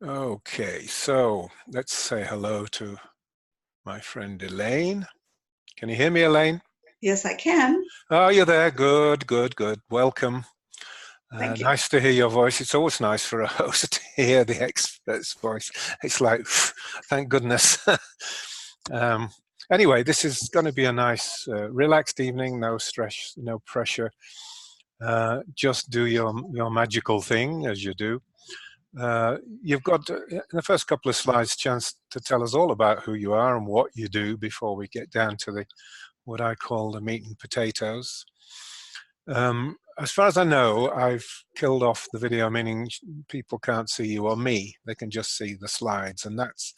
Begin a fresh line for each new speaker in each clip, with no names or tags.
Okay, so let's say hello to my friend Elaine. Can you hear me, Elaine?
Yes, I can.
Oh, you're there. Good, good, good. Welcome.
Thank you.
Nice to hear your voice. It's always nice for a host to hear the expert's voice. It's like, thank goodness. um, anyway, this is going to be a nice, relaxed evening. No stress, no pressure. Just do your magical thing as you do. You've got, in the first couple of slides, chance to tell us all about who you are and what you do before we get down to the what I call the meat and potatoes. As far as I know, I've killed off the video, meaning people can't see you or me. They can just see the slides, and that's,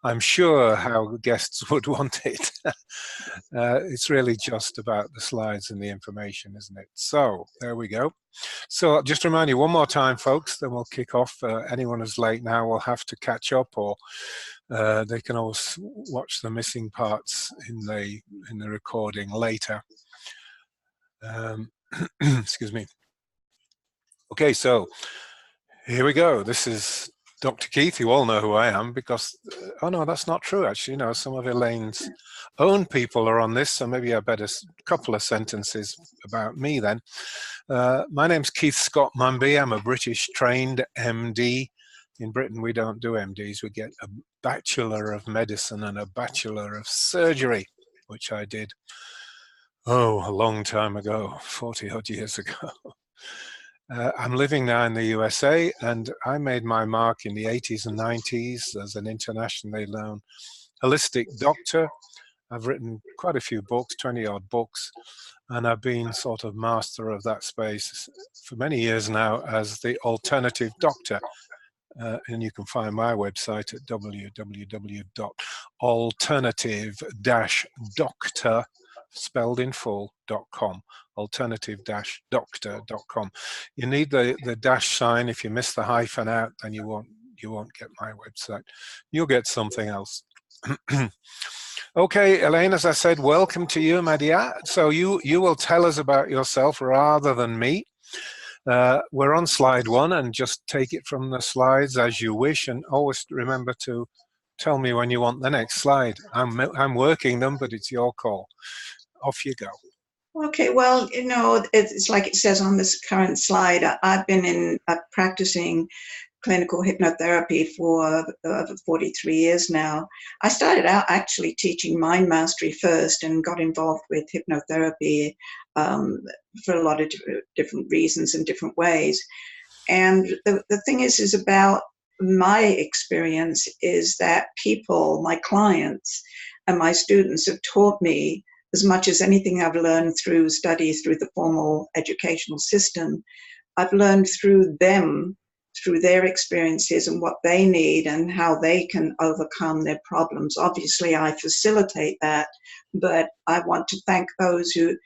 I'm sure, how guests would want it. It's really just about the slides and the information, isn't it? So there we go. So I'll just remind you one more time, folks, then we'll kick off. Anyone who's late now will have to catch up, or they can always watch the missing parts in the recording later. Excuse me. Okay, so here we go. This is Dr. Keith. You all know who I am because, oh no, that's not true actually. You know, some of Elaine's own people are on this, so maybe I better a couple of sentences about me then. My name's Keith Scott-Mumby. I'm a British trained MD. In Britain, we don't do MDs. We get a Bachelor of Medicine and a Bachelor of Surgery, which I did, oh, a long time ago, 40 odd years ago. I'm living now in the USA, and I made my mark in the 80s and 90s as an internationally known holistic doctor. I've written quite a few books, 20 odd books, and I've been sort of master of that space for many years now as the alternative doctor. And you can find my website at www.alternative-doctor, spelled in full.com, alternative-doctor.com. You need the dash sign. If you miss the hyphen out, then you won't get my website. You'll get something else. Okay, Elaine, as I said, welcome to you, my dear. So you will tell us about yourself rather than me. We're on slide 1, and just take it from the slides as you wish, and always remember to tell me when you want the next slide. I'm working them, but it's your call. Off you go.
Okay, well, you know, it's like it says on this current slide. I've been in practicing clinical hypnotherapy for over 43 years now. I started out actually teaching mind mastery first and got involved with hypnotherapy for a lot of different reasons and different ways. And the thing is about my experience is that people, my clients and my students have taught me as much as anything I've learned through studies through the formal educational system. I've learned through them, through their experiences and what they need and how they can overcome their problems. Obviously, I facilitate that, but I want to thank those who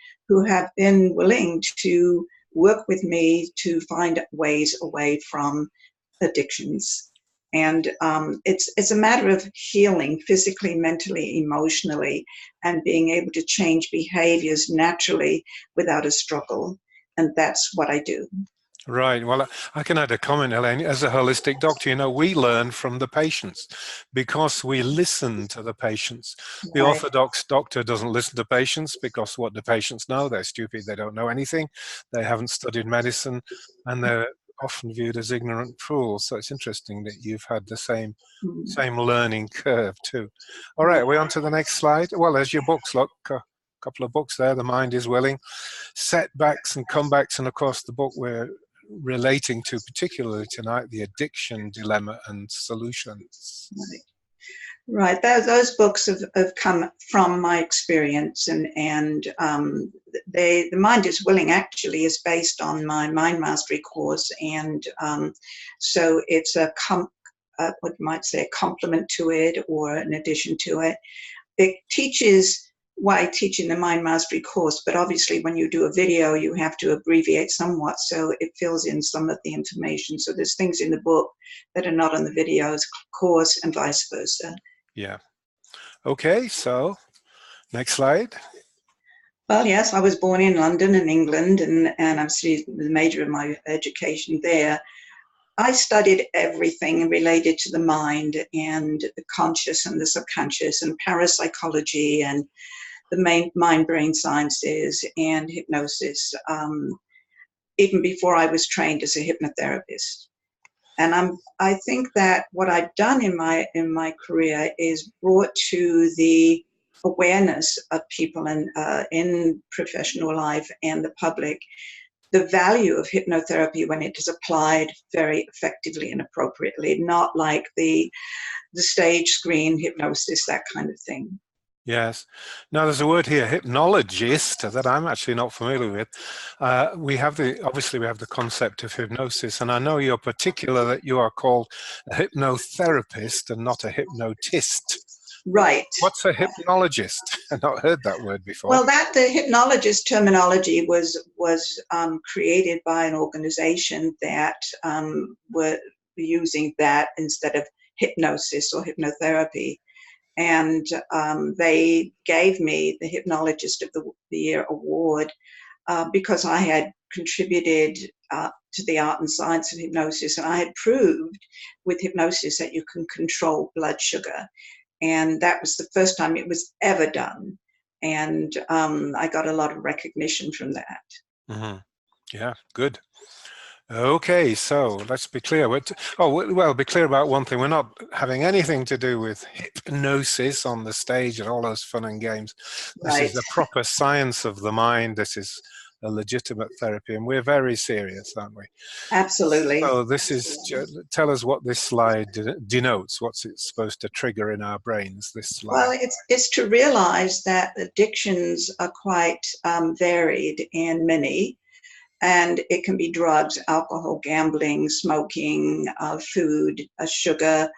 have been willing to work with me to find ways away from addictions. And it's a matter of healing physically, mentally, emotionally, and being able to change behaviors naturally without a struggle. And that's what I do.
Right. Well, I can add a comment, Elaine. As a holistic doctor, you know, we learn from the patients because we listen to the patients. The
Right.
orthodox doctor doesn't listen to patients because what the patients know, they're stupid, they don't know anything, they haven't studied medicine, and they're often viewed as ignorant fools. So it's interesting that you've had the same learning curve too. All right, we're on to the next slide. Well, there's your books, look. Couple of books there. The Mind is Willing, Setbacks and Comebacks, and of course the book we're relating to particularly tonight, The Addiction Dilemma and Solutions.
Right. Those books have come from my experience, and the Mind is Willing actually is based on my Mind Mastery course, and so it's what you might say a complement to it or an addition to it. It teaches what I teach in the Mind Mastery course, but obviously when you do a video, you have to abbreviate somewhat, so it fills in some of the information. So there's things in the book that are not on the videos course and vice versa.
Yeah. Okay, so next slide.
Well, yes, I was born in London in England, and I'm the major of my education there. I studied everything related to the mind and the conscious and the subconscious and parapsychology and the main mind-brain sciences and hypnosis, even before I was trained as a hypnotherapist. And I think that what I've done in my career is brought to the awareness of people in professional life and the public the value of hypnotherapy when it is applied very effectively and appropriately, not like the stage screen hypnosis, that kind of thing.
Yes. Now there's a word here, hypnologist, that I'm actually not familiar with. Obviously we have the concept of hypnosis, and I know you're particular that you are called a hypnotherapist and not a hypnotist.
Right.
What's a hypnologist? I've not heard that word before.
Well, the hypnologist terminology was created by an organization that were using that instead of hypnosis or hypnotherapy. And they gave me the Hypnologist of the Year award because I had contributed to the art and science of hypnosis, and I had proved with hypnosis that you can control blood sugar. And that was the first time it was ever done. And I got a lot of recognition from that.
Mm-hmm. Yeah, good. Okay, so let's be clear. Well, be clear about one thing. We're not having anything to do with hypnosis on the stage and all those fun and games. This
Right.
is the proper science of the mind. This is a legitimate therapy, and we're very serious, aren't we?
Absolutely.
So this is, tell us what this slide denotes. What's it supposed to trigger in our brains, this slide?
Well, it's to realize that addictions are quite varied and many. And it can be drugs, alcohol, gambling, smoking, food, sugar,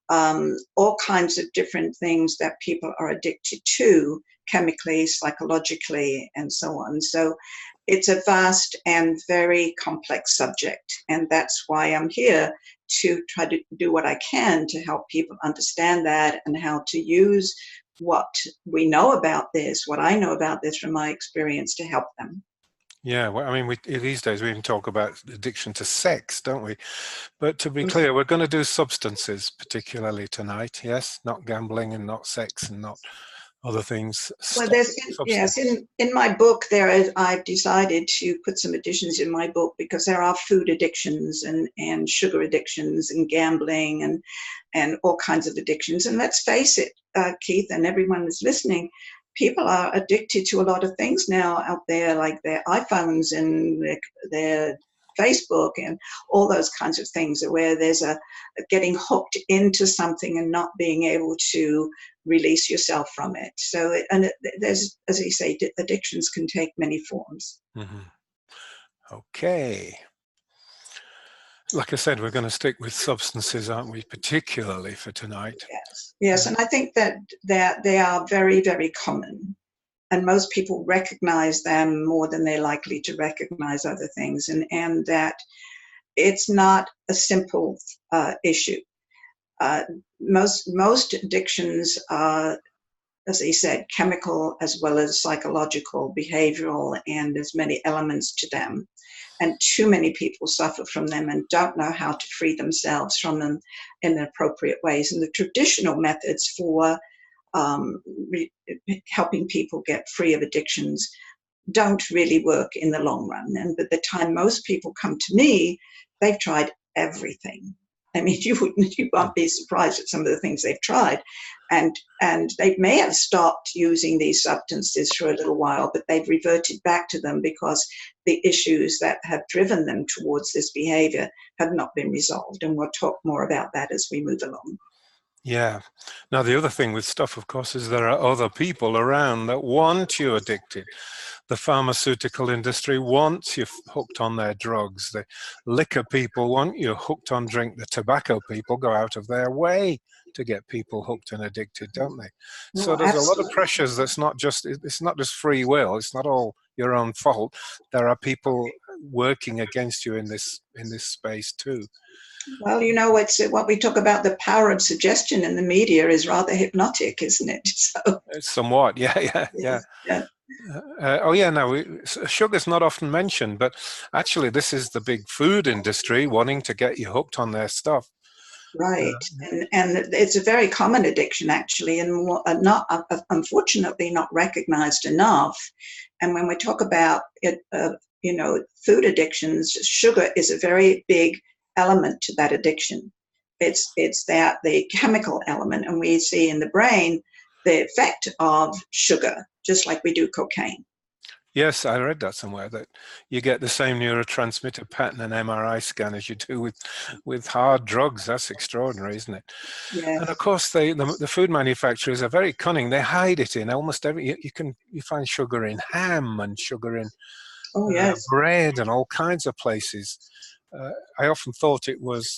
all kinds of different things that people are addicted to chemically, psychologically, and so on. So it's a vast and very complex subject. And that's why I'm here, to try to do what I can to help people understand that and how to use what we know about this, what I know about this from my experience, to help them.
Yeah, well, I mean, these days we even talk about addiction to sex, don't we? But to be clear, we're going to do substances particularly tonight, yes? Not gambling and not sex and not other things.
Well, yes, in my book I've decided to put some additions in my book because there are food addictions and sugar addictions and gambling and all kinds of addictions. And let's face it, Keith, and everyone that's listening, people are addicted to a lot of things now out there, like their iPhones and their Facebook and all those kinds of things, where there's a getting hooked into something and not being able to release yourself from it. So, there's, as you say, addictions can take many forms.
Mm-hmm. Okay. Like I said, we're going to stick with substances, aren't we, particularly for tonight?
Yes, and I think that they are very, very common, and most people recognize them more than they're likely to recognize other things, and that it's not a simple issue. Most addictions are, as I said, chemical as well as psychological, behavioral, and there's many elements to them. And too many people suffer from them and don't know how to free themselves from them in appropriate ways. And the traditional methods for helping people get free of addictions don't really work in the long run. And by the time most people come to me, they've tried everything. I mean, you won't be surprised at some of the things they've tried. And they may have stopped using these substances for a little while, but they've reverted back to them because the issues that have driven them towards this behavior have not been resolved. And we'll talk more about that as we move along.
Yeah. Now, the other thing with stuff, of course, is there are other people around that want you addicted. The pharmaceutical industry wants you hooked on their drugs. The liquor people want you hooked on drink. The tobacco people go out of their way to get people hooked and addicted, don't they? So there's
absolutely.
a lot of pressures. It's not just free will. It's not all your own fault. There are people working against you in this space too.
Well, it's what we talk about, the power of suggestion in the media is rather hypnotic, isn't it? So,
somewhat, yeah. Oh yeah, no, sugar's not often mentioned, but actually this is the big food industry wanting to get you hooked on their stuff.
Right, and it's a very common addiction actually, and not unfortunately not recognized enough. And when we talk about it, food addictions, sugar is a very big element to that addiction. It's that the chemical element, and we see in the brain the effect of sugar, just like we do cocaine.
Yes, I read that somewhere, that you get the same neurotransmitter pattern in MRI scan as you do with hard drugs. That's extraordinary, isn't it? And of
Yes.
course, the food manufacturers are very cunning. They hide it in almost every. You find sugar in ham and sugar in
Oh, yes.
bread and all kinds of places. I often thought it was,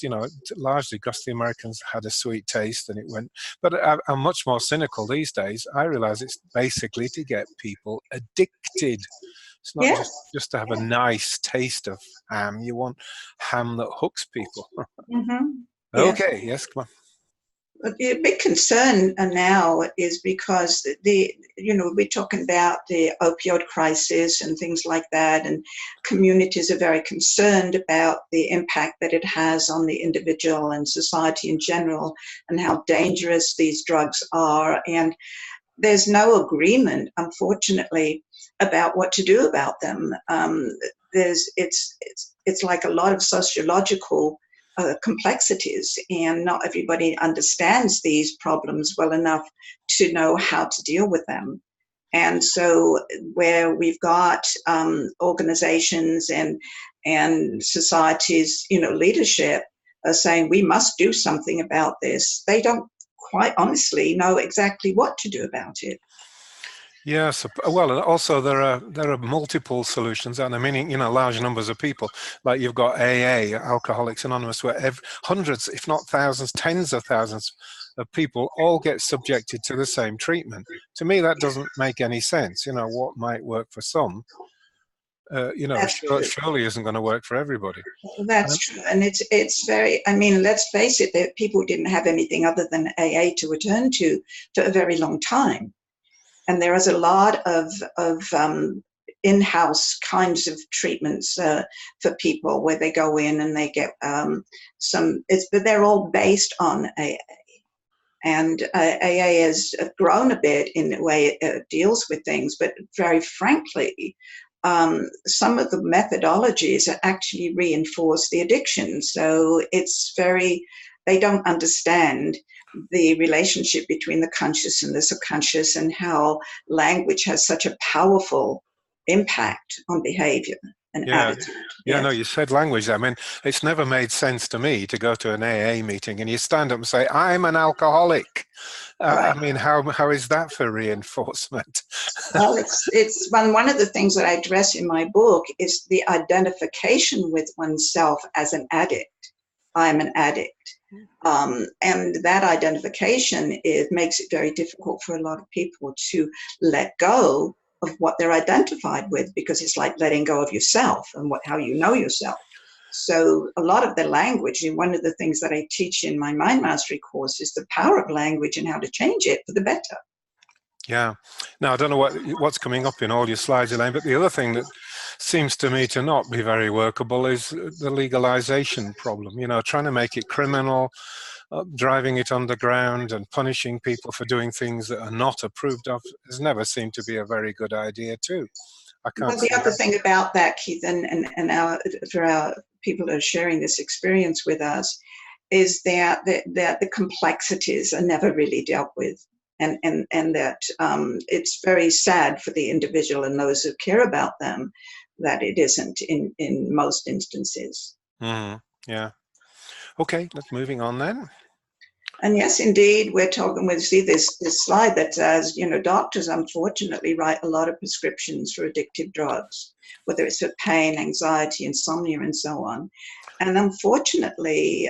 largely because the Americans had a sweet taste and it went. But I'm much more cynical these days. I realize it's basically to get people addicted. It's not
Yes.
just to have a nice taste of ham. You want ham that hooks people.
Mm-hmm. Yes.
Okay, yes, come on.
The big concern now is because we're talking about the opioid crisis and things like that, and communities are very concerned about the impact that it has on the individual and society in general, and how dangerous these drugs are. And there's no agreement, unfortunately, about what to do about them. It's like a lot of sociological complexities, and not everybody understands these problems well enough to know how to deal with them. And so, where we've got organizations and societies, leadership are saying we must do something about this, they don't quite honestly know exactly what to do about it.
Yes, well, and also there are multiple solutions, and I mean, large numbers of people. Like you've got AA, Alcoholics Anonymous, where hundreds, if not thousands, tens of thousands of people all get subjected to the same treatment. To me, that doesn't make any sense. What might work for some,
That's true.
surely isn't going to work for everybody.
That's true. And it's very, I mean, let's face it, that people didn't have anything other than AA to return to for a very long time. And there is a lot of in-house kinds of treatments for people where they go in and they get but they're all based on AA. And AA has grown a bit in the way it deals with things, but very frankly, some of the methodologies actually reinforce the addiction. So they don't understand the relationship between the conscious and the subconscious, and how language has such a powerful impact on behavior and attitude.
Yeah, no, you said language. I mean, it's never made sense to me to go to an AA meeting and you stand up and say, I'm an alcoholic.
Right.
I mean, how is that for reinforcement?
Well, it's one of the things that I address in my book is the identification with oneself as an addict. I'm an addict. And that identification makes it very difficult for a lot of people to let go of what they're identified with, because it's like letting go of yourself and how you know yourself. So a lot of the language, and one of the things that I teach in my Mind Mastery course, is the power of language and how to change it for the better.
Yeah. Now, I don't know what's coming up in all your slides, Elaine, but the other thing that seems to me to not be very workable is the legalization problem. Trying to make it criminal, driving it underground and punishing people for doing things that are not approved of has never seemed to be a very good idea too. I can't
Well, the
see
other
that.
thing about that, Keith, for our people that are sharing this experience with us, is that the complexities are never really dealt with. And that it's very sad for the individual and those who care about them that it isn't in most instances.
Yeah. Okay, let's moving on then.
And yes, indeed, we see this slide that says, doctors unfortunately write a lot of prescriptions for addictive drugs, whether it's for pain, anxiety, insomnia, and so on. And unfortunately,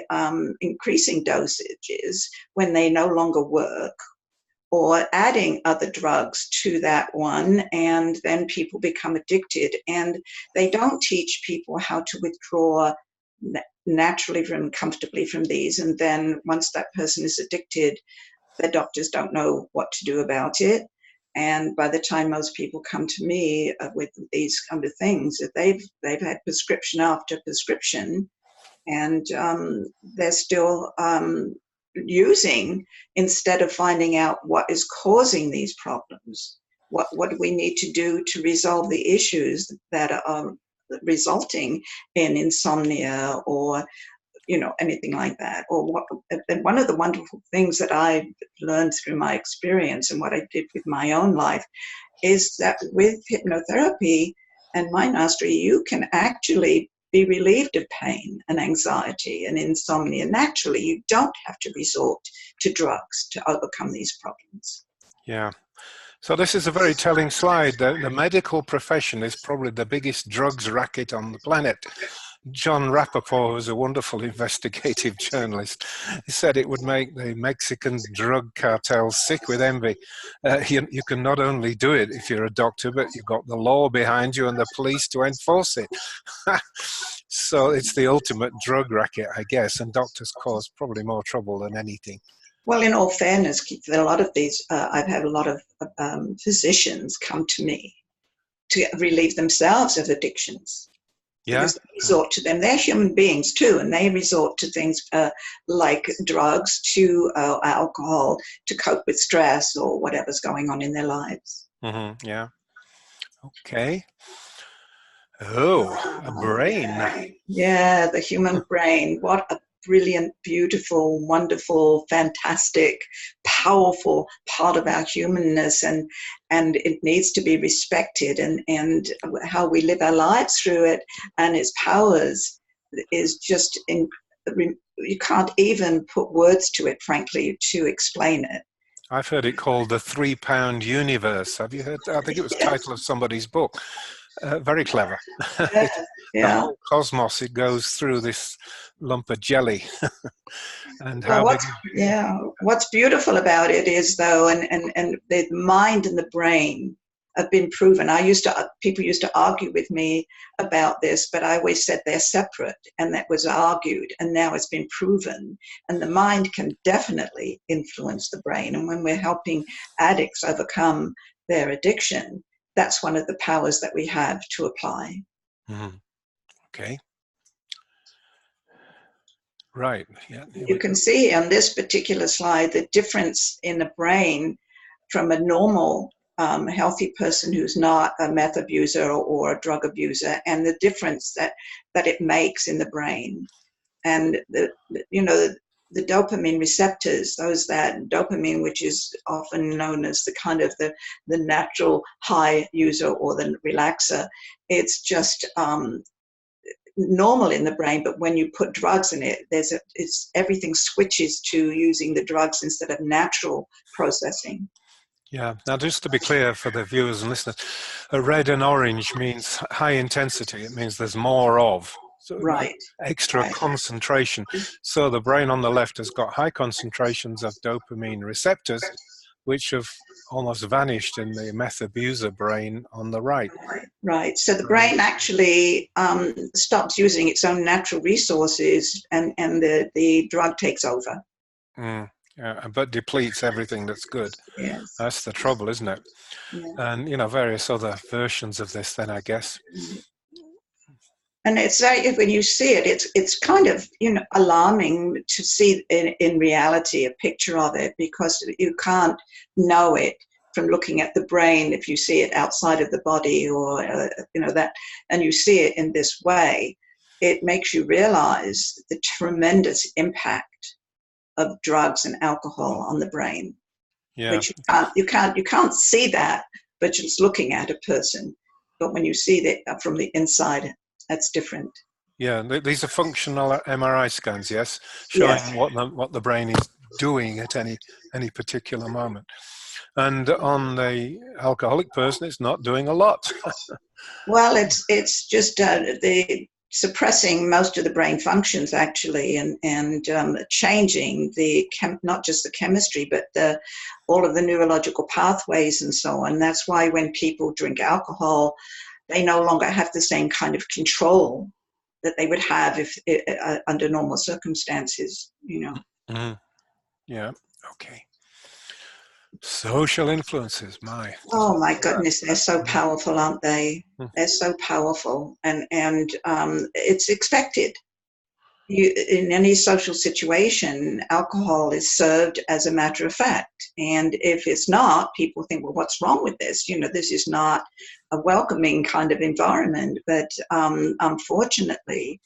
increasing dosages when they no longer work, or adding other drugs to that one, and then people become addicted. And they don't teach people how to withdraw naturally comfortably from these. And then once that person is addicted, the doctors don't know what to do about it. And by the time most people come to me with these kind of things, that they've had prescription after prescription, and they're still using, instead of finding out what is causing these problems. What do we need to do to resolve the issues that are resulting in insomnia, or anything like that? And one of the wonderful things that I learned through my experience and what I did with my own life is that with hypnotherapy and mind mastery, you can actually be relieved of pain and anxiety and insomnia naturally. You don't have to resort to drugs to overcome these problems.
Yeah. So this is a very telling slide. The medical profession is probably the biggest drugs racket on the planet. John Rappaport was a wonderful investigative journalist. He said it would make the Mexican drug cartels sick with envy. You can not only do it if you're a doctor, but you've got the law behind you and the police to enforce it. So it's the ultimate drug racket, I guess, and doctors cause probably more trouble than anything.
Well, in all fairness, Keith, a lot of these, I've had a lot of physicians come to me to relieve themselves of addictions.
Yeah.
Because they resort to them. They're human beings too, and they resort to things like drugs, to alcohol, to cope with stress or whatever's going on in their lives.
Mm-hmm. Yeah. Okay. Oh, a brain.
Yeah, the human brain. What a brilliant, beautiful, wonderful, fantastic, powerful part of our humanness, and it needs to be respected, and how we live our lives through it and its powers is just you can't even put words to it, frankly, to explain it.
I've heard it called the 3-pound universe. Have you heard? I think it was the title of somebody's book. Very clever.
Yeah.
The whole cosmos, it goes through this lump of jelly. And
well,
how
what's beautiful about it is, though, and the mind and the brain have been proven. People used to argue with me about this, but I always said they're separate, and that was argued, and now it's been proven. And the mind can definitely influence the brain. And when we're helping addicts overcome their addiction, that's one of the powers that we have to apply.
Mm-hmm. Okay. Right. Yeah.
You can see on this particular slide the difference in the brain from a normal healthy person who's not a meth abuser or a drug abuser, and the difference that it makes in the brain. And the dopamine receptors, that dopamine, which is often known as the kind of the natural high user or the relaxer, it's just normal in the brain, but when you put drugs in it, everything switches to using the drugs instead of natural processing.
Yeah. Now, just to be clear for the viewers and listeners, a red and orange means high intensity. It means there's more of. So
Right.
Extra concentration. So the brain on the left has got high concentrations of dopamine receptors, which have almost vanished in the meth abuser brain on the right.
Right. So the brain actually stops using its own natural resources, and the drug takes over.
Yeah, but depletes everything that's good.
Yes.
That's the trouble, isn't it?
Yeah.
And, various other versions of this then, I guess.
And it's when you see it, it's kind of alarming to see in reality a picture of it, because you can't know it from looking at the brain if you see it outside of the body, or that, and you see it in this way. It makes you realize the tremendous impact of drugs and alcohol on the brain.
Yeah.
Which you can't see that, but just looking at a person. But when you see that from the inside, that's different.
Yeah, these are functional MRI scans, yes, showing what the brain is doing at any particular moment. And on the alcoholic person, it's not doing a lot.
Well, it's just the suppressing most of the brain functions, actually, and changing not just the chemistry, but all of the neurological pathways and so on. That's why when people drink alcohol, they no longer have the same kind of control that they would have if under normal circumstances.
Mm-hmm. Yeah. Okay. Social influences, my.
Oh my goodness, they're so powerful, aren't they?
Mm.
They're so powerful, and it's expected. In any social situation, alcohol is served as a matter of fact. And if it's not, people think, well, what's wrong with this? This is not a welcoming kind of environment. But unfortunately,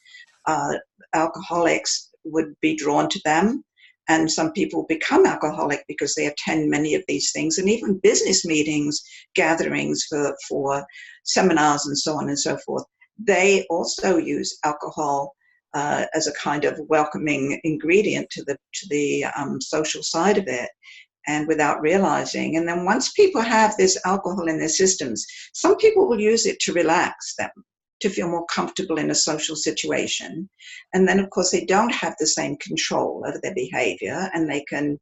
uh, alcoholics would be drawn to them. And some people become alcoholic because they attend many of these things, and even business meetings, gatherings for seminars and so on and so forth. They also use alcohol as a kind of welcoming ingredient to the social side of it, and without realizing. And then once people have this alcohol in their systems, some people will use it to relax them, to feel more comfortable in a social situation. And then, of course, they don't have the same control over their behavior, and they can,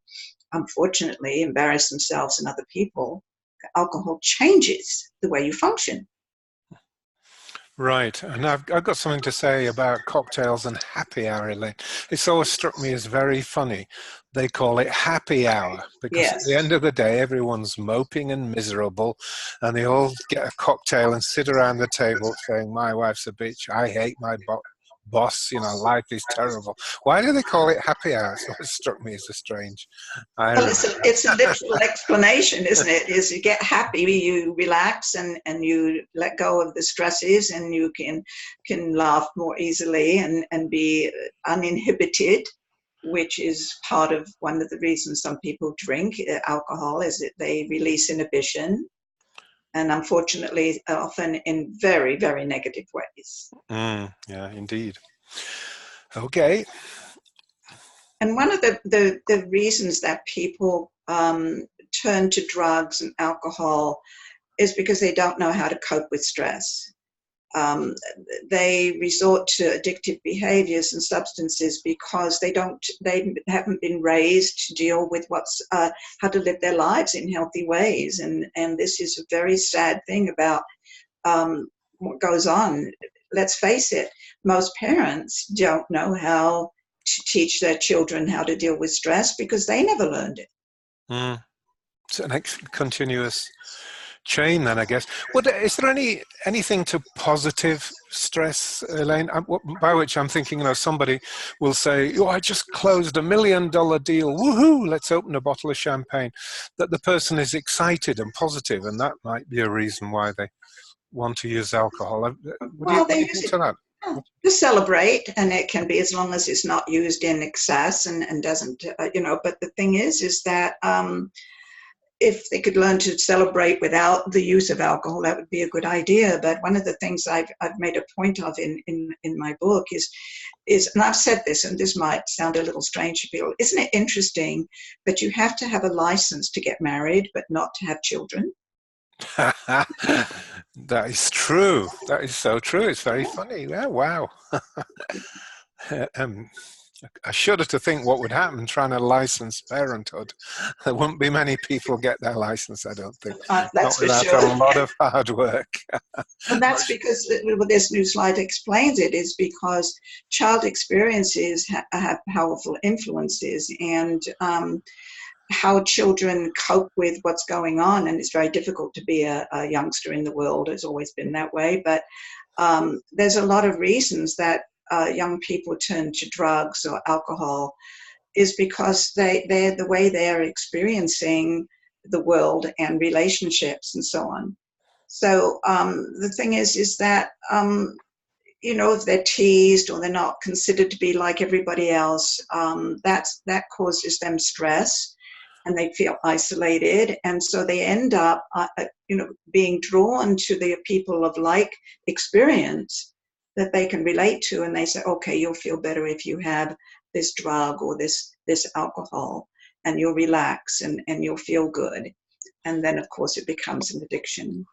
unfortunately, embarrass themselves and other people. Alcohol changes the way you function.
Right, and I've got something to say about cocktails and happy hour, Elaine. It's always struck me as very funny. They call it happy hour because at the
Yes.
end of the day, everyone's moping and miserable, and they all get a cocktail and sit around the table saying, "My wife's a bitch. I hate my boss. Life is terrible." Why do they call it happy hour? It's always struck me as a strange
Well,
irony.
it's a literal explanation, isn't it? Is you get happy, you relax, and you let go of the stresses, and you can laugh more easily and be uninhibited, which is part of one of the reasons some people drink alcohol, is that they release inhibition, and unfortunately, often in very, very negative ways.
Yeah, indeed. Okay.
And one of the reasons that people turn to drugs and alcohol is because they don't know how to cope with stress. Um, they resort to addictive behaviors and substances because they haven't been raised to deal with how to live their lives in healthy ways. And this is a very sad thing about what goes on. Let's face it, most parents don't know how to teach their children how to deal with stress because they never learned it.
Mm. It's an continuous chain then, I guess. Is there anything to positive stress, Elaine? By which I'm thinking, somebody will say, "Oh, I just closed $1 million deal. Woohoo! Let's open a bottle of champagne." That the person is excited and positive, and that might be a reason why they want to use alcohol.
Well,
What do
they
you
use
think
it
to that?
to celebrate, and it can be, as long as it's not used in excess and doesn't, but the thing is that if they could learn to celebrate without the use of alcohol, that would be a good idea. But one of the things I've made a point of in my book is, and I've said this, and this might sound a little strange to people, isn't it interesting that you have to have a license to get married, but not to have children?
That is true. That is so true. It's very funny. Yeah, wow. um, I shudder to think what would happen trying to license parenthood. There wouldn't be many people get their license, I don't think. Not
That's for
without
sure.
a lot of hard work.
And that's because this new slide explains it, is because child experiences have powerful influences, and how children cope with what's going on. And it's very difficult to be a youngster in the world. It's always been that way. But there's a lot of reasons that young people turn to drugs or alcohol, is because they're the way they're experiencing the world and relationships and so on. So the thing is that, if they're teased or they're not considered to be like everybody else, that causes them stress, and they feel isolated. And so they end up, being drawn to the people of like experience that they can relate to. And they say, okay, you'll feel better if you have this drug or this alcohol, and you'll relax and you'll feel good. And then, of course, it becomes an addiction.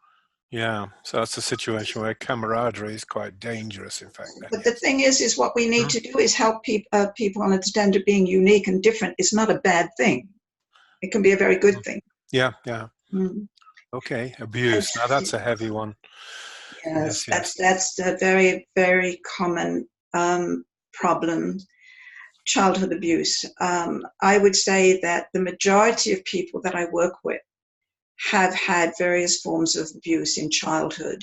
Yeah, so that's a situation where camaraderie is quite dangerous, in fact, I
But the
guess.
thing is what we need to do is help people understand that being unique and different is not a bad thing. It can be a very good thing.
Yeah, yeah.
Mm.
Okay, abuse. Now that's a heavy one.
Yes,
Yes, yes.
that's a very, very common problem. childhood abuse, I would say that the majority of people that I work with have had various forms of abuse in childhood: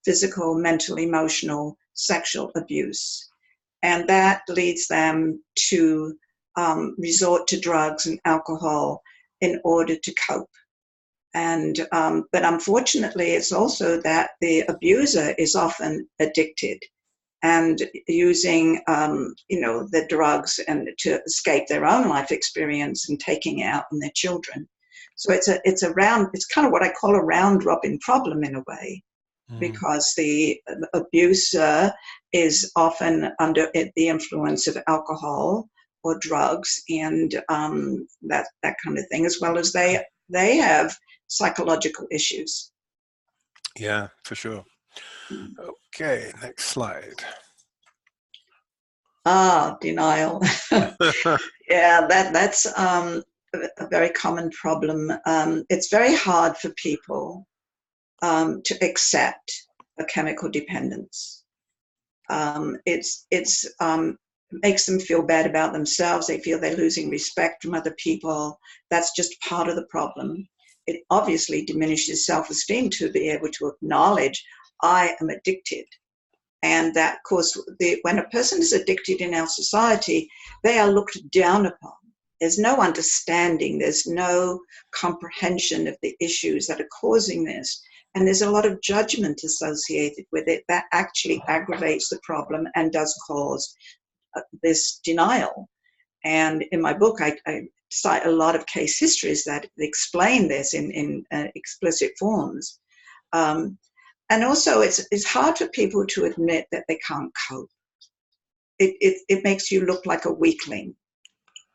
physical, mental, emotional, sexual abuse. And that leads them to resort to drugs and alcohol in order to cope. And but unfortunately, it's also that the abuser is often addicted and using the drugs and to escape their own life experience and taking it out on their children. So it's kind of what I call a round robin problem in a way, because the abuser is often under the influence of alcohol or drugs and that kind of thing, as well as they have psychological issues.
Yeah, for sure. Okay, next slide.
Denial. Yeah, that's a very common problem. It's very hard for people to accept a chemical dependence. It makes them feel bad about themselves. They feel they're losing respect from other people. That's just part of the problem. It obviously diminishes self-esteem to be able to acknowledge, I am addicted. And that, of course, when a person is addicted in our society, they are looked down upon. There's no understanding. There's no comprehension of the issues that are causing this. And there's a lot of judgment associated with it that actually aggravates the problem and does cause this denial. And in my book, I cite a lot of case histories that explain this in explicit forms. And also, it's hard for people to admit that they can't cope. It makes you look like a weakling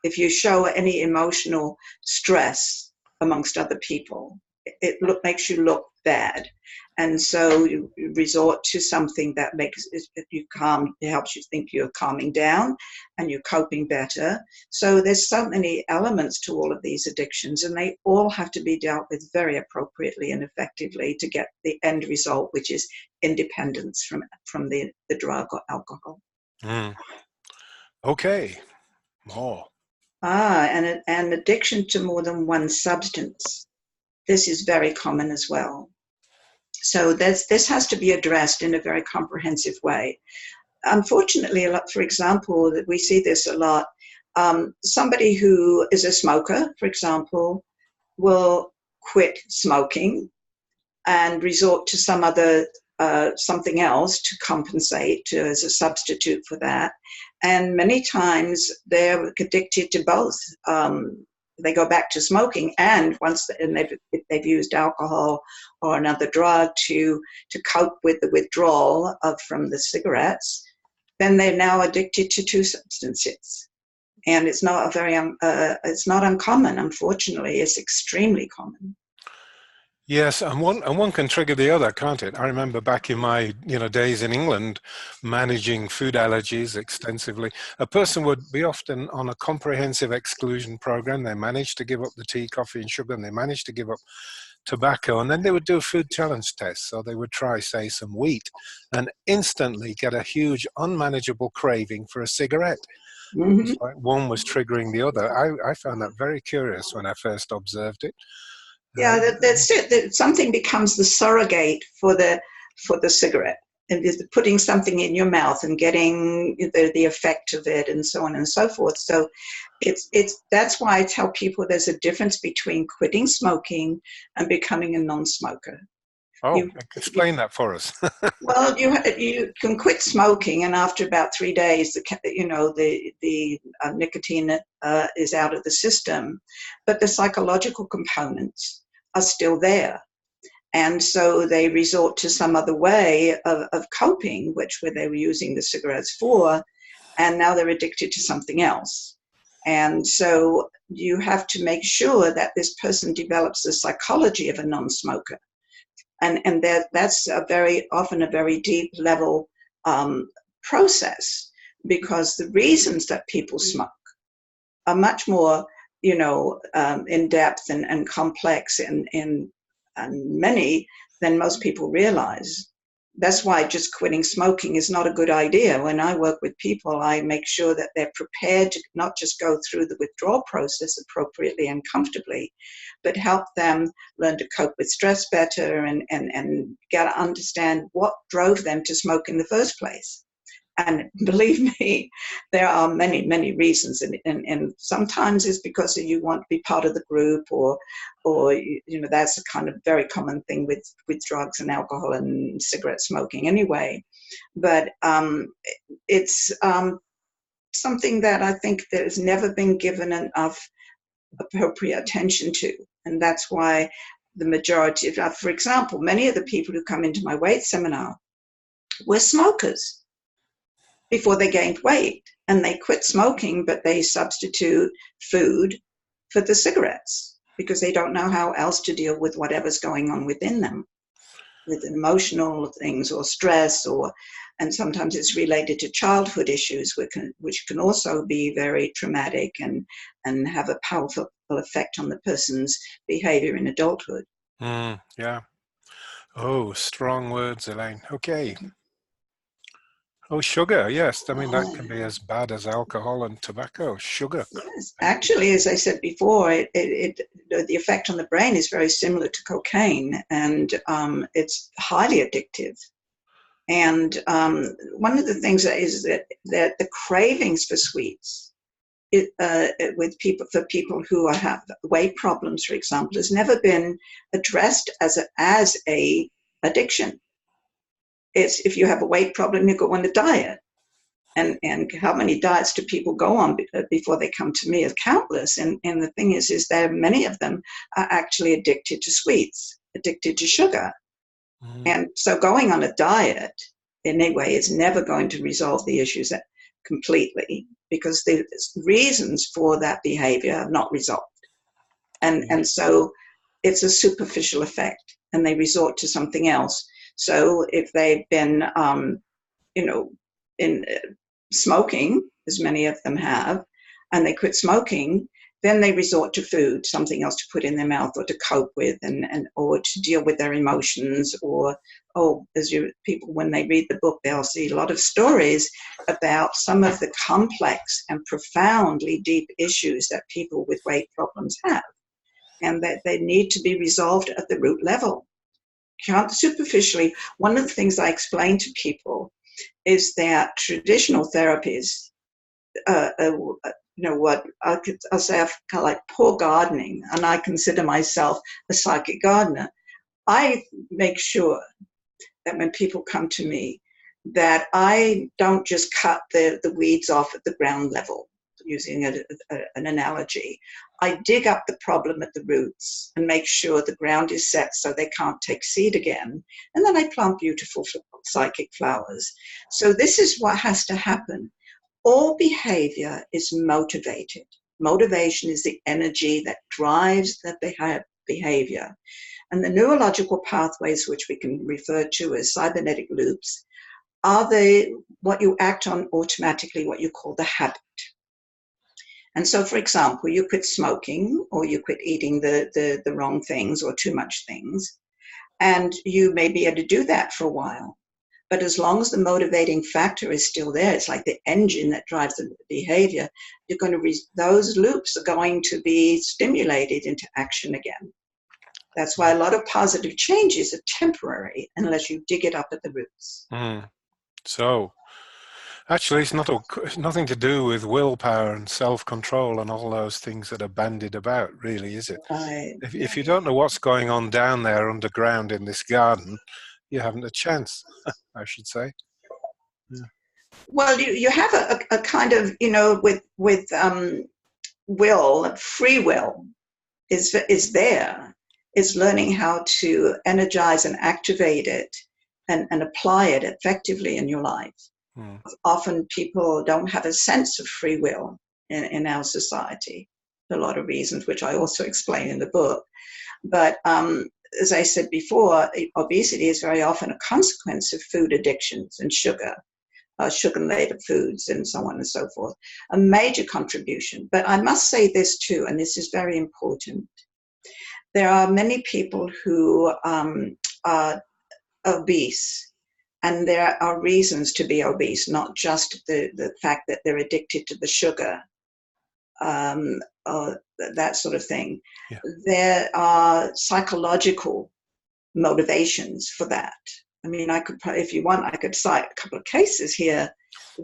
if you show any emotional stress amongst other people. It makes you look bad, and so you resort to something that makes you calm. It helps you think you're calming down, and you're coping better. So there's so many elements to all of these addictions, and they all have to be dealt with very appropriately and effectively to get the end result, which is independence from the drug or alcohol.
Okay, more.
And addiction to more than one substance. This is very common as well. So this has to be addressed in a very comprehensive way. Unfortunately, for example, we see this a lot. Somebody who is a smoker, for example, will quit smoking and resort to some other something else to compensate as a substitute for that. And many times they're addicted to both. They go back to smoking, and they've used alcohol or another drug to cope with the withdrawal from the cigarettes, then they're now addicted to two substances. And it's not it's not uncommon, unfortunately. It's extremely common.
Yes, and one can trigger the other, can't it? I remember back in my days in England, managing food allergies extensively. A person would be often on a comprehensive exclusion program. They managed to give up the tea, coffee, and sugar, and they managed to give up tobacco, and then they would do a food challenge test. So they would try, say, some wheat, and instantly get a huge, unmanageable craving for a cigarette.
Mm-hmm.
It's like one was triggering the other. I found that very curious when I first observed it.
Yeah, that's it. That something becomes the surrogate for the cigarette, and is putting something in your mouth and getting the effect of it, and so on and so forth. So, that's why I tell people there's a difference between quitting smoking and becoming a non-smoker.
Oh, explain that for us.
Well, you can quit smoking, and after about 3 days, the nicotine is out of the system, but the psychological components are still there, and so they resort to some other way of coping, where they were using the cigarettes for, and now they're addicted to something else. And so you have to make sure that this person develops the psychology of a non-smoker. And that's often a very deep level process, because the reasons that people smoke are much more, in depth and complex and many than most people realize. That's why just quitting smoking is not a good idea. When I work with people, I make sure that they're prepared to not just go through the withdrawal process appropriately and comfortably, but help them learn to cope with stress better and get to understand what drove them to smoke in the first place. And believe me, there are many, many reasons. And sometimes it's because you want to be part of the group, or that's a kind of very common thing with drugs and alcohol and cigarette smoking anyway. But it's something that I think that has never been given enough appropriate attention to. And that's why the majority of, for example, many of the people who come into my weight seminar were smokers before they gained weight, and they quit smoking, but they substitute food for the cigarettes because they don't know how else to deal with whatever's going on within them, with emotional things or stress, and sometimes it's related to childhood issues, which can also be very traumatic and have a powerful effect on the person's behavior in adulthood.
Yeah. Oh, strong words, Elaine. Okay. Oh, sugar, yes. I mean, that can be as bad as alcohol and tobacco. Sugar.
Yes. Actually, as I said before, the effect on the brain is very similar to cocaine, and it's highly addictive. And one of the things is that the cravings for sweets, with people who have weight problems, for example, has never been addressed as a addiction. It's if you have a weight problem, you go on a diet. And how many diets do people go on before they come to me? Is countless. And the thing is that many of them are actually addicted to sweets, addicted to sugar. And so going on a diet in any way is never going to resolve the issues completely, because the reasons for that behavior are not resolved. And so it's a superficial effect, and they resort to something else. So if they've been, in smoking, as many of them have, and they quit smoking, then they resort to food, something else to put in their mouth or to cope with, or to deal with their emotions, or people, when they read the book, they'll see a lot of stories about some of the complex and profoundly deep issues that people with weight problems have, and that they need to be resolved at the root level. Can't superficially. One of the things I explain to people is that traditional therapies, what I'll say, kind of like poor gardening, and I consider myself a psychic gardener. I make sure that when people come to me, that I don't just cut the weeds off at the ground level, using an analogy. I dig up the problem at the roots and make sure the ground is set so they can't take seed again. And then I plant beautiful psychic flowers. So this is what has to happen. All behavior is motivated. Motivation is the energy that drives the behavior. And the neurological pathways, which we can refer to as cybernetic loops, are what you act on automatically, what you call the habit. And so, for example, you quit smoking, or you quit eating the wrong things or too much things, and you may be able to do that for a while. But as long as the motivating factor is still there, it's like the engine that drives the behavior, you're going to those loops are going to be stimulated into action again. That's why a lot of positive changes are temporary unless you dig it up at the roots.
So actually, it's nothing to do with willpower and self-control and all those things that are bandied about, really, is it?
Right.
If you don't know what's going on down there underground in this garden, you haven't a chance, I should say. Yeah.
Well, you have a kind of, with will, free will is there. Is learning how to energize and activate it and apply it effectively in your life. Often people don't have a sense of free will in our society, for a lot of reasons, which I also explain in the book. But as I said before, obesity is very often a consequence of food addictions and sugar-laden foods and so on and so forth, a major contribution. But I must say this too, and this is very important. There are many people who are obese And there are reasons to be obese, not just the fact that they're addicted to the sugar, or that sort of thing.
Yeah.
There are psychological motivations for that. I mean, I could, if you want, I could cite a couple of cases here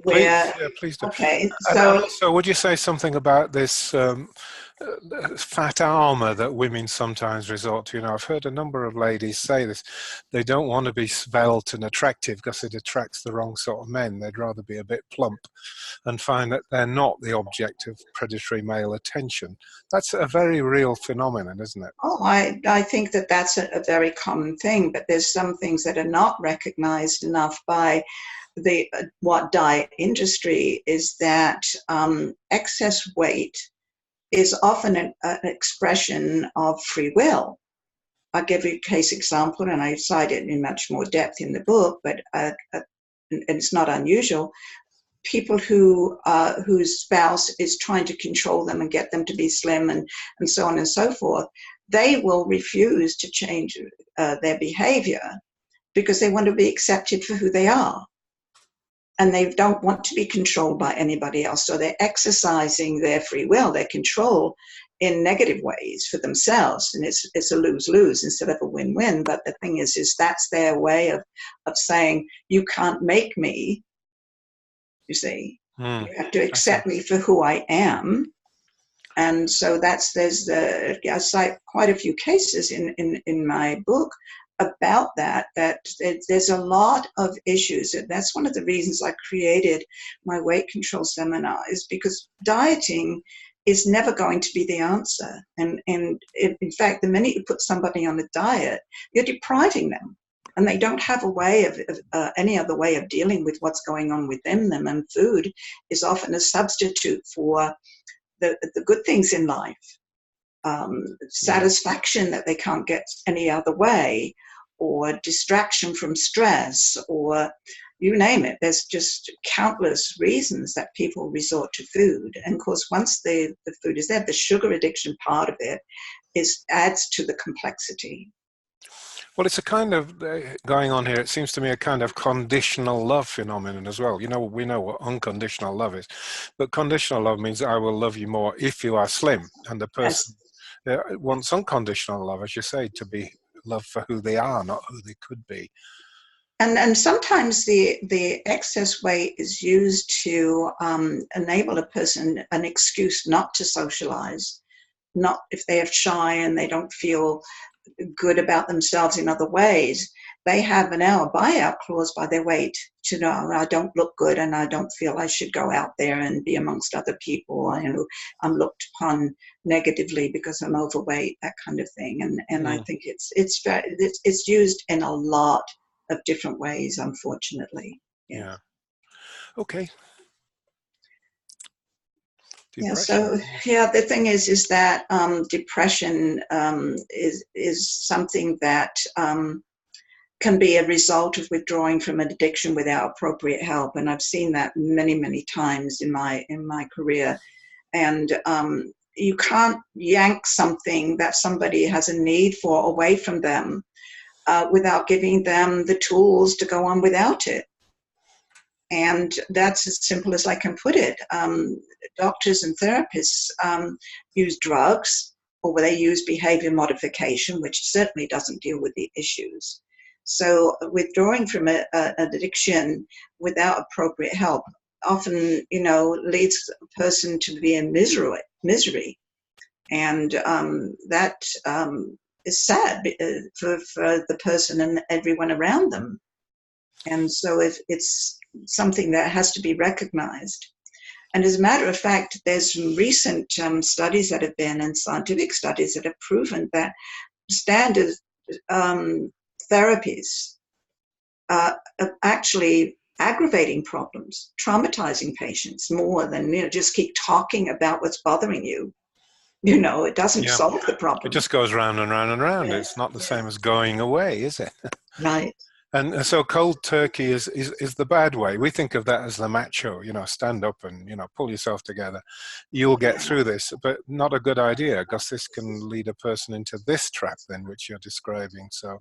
where,
Please do.
okay,
And
so
also, would you say something about this fat armor that women sometimes resort to? You know, I've heard a number of ladies say this. They don't want to be svelte and attractive because it attracts the wrong sort of men. They'd rather be a bit plump and find that they're not the object of predatory male attention. That's a very real phenomenon, isn't it?
oh, I think that that's a very common thing, but there's some things that are not recognized enough by the what diet industry, is that excess weight is often an expression of free will. I'll give you a case example, and I cite it in much more depth in the book, but and it's not unusual. People whose spouse is trying to control them and get them to be slim and so on and so forth, they will refuse to change their behavior because they want to be accepted for who they are. And they don't want to be controlled by anybody else. So they're exercising their free will, their control, in negative ways for themselves. And it's a lose-lose instead of a win-win. But the thing is that's their way of saying, you can't make me, you see. You have to accept me for who I am. And so I cite quite a few cases in my book about that there's a lot of issues. And that's one of the reasons I created my weight control seminar, is because dieting is never going to be the answer. And in fact, the minute you put somebody on a diet, you're depriving them. And they don't have a way of any other way of dealing with what's going on within them. And food is often a substitute for the good things in life. Satisfaction that they can't get any other way, or distraction from stress, or you name it. There's just countless reasons that people resort to food. And of course, once the food is there, the sugar addiction part of it adds to the complexity.
Well, it's a kind of going on here. It seems to me a kind of conditional love phenomenon as well. You know, we know what unconditional love is, but conditional love means I will love you more if you are slim, and the person wants unconditional love, as you say, to be loved for who they are, not who they could be.
And sometimes the excess weight is used to enable a person an excuse not to socialize, not if they are shy and they don't feel good about themselves in other ways. They have now a buyout clause by their weight to know, I don't look good and I don't feel I should go out there and be amongst other people. You know, I'm looked upon negatively because I'm overweight, that kind of thing. And I think it's used in a lot of different ways, unfortunately.
Yeah. Okay.
Depression. Yeah. So the thing is that depression is something that can be a result of withdrawing from an addiction without appropriate help, and I've seen that many times in my career. And you can't yank something that somebody has a need for away from them without giving them the tools to go on without it. And that's as simple as I can put it. Doctors and therapists use drugs, or they use behavior modification, which certainly doesn't deal with the issues. So withdrawing from an addiction without appropriate help often, leads a person to be in misery. And that is sad for the person and everyone around them. And so it's something that has to be recognized. And as a matter of fact, there's some recent studies that have been, and scientific studies that have proven that standard therapies are actually aggravating problems, traumatizing patients more than, just keep talking about what's bothering you. It doesn't solve the problem.
It just goes round and round and round. Yeah. It's not the same as going away, is it?
Right.
And so cold turkey is the bad way. We think of that as the macho, stand up and, pull yourself together. You'll get through this, but not a good idea, because this can lead a person into this trap then, which you're describing so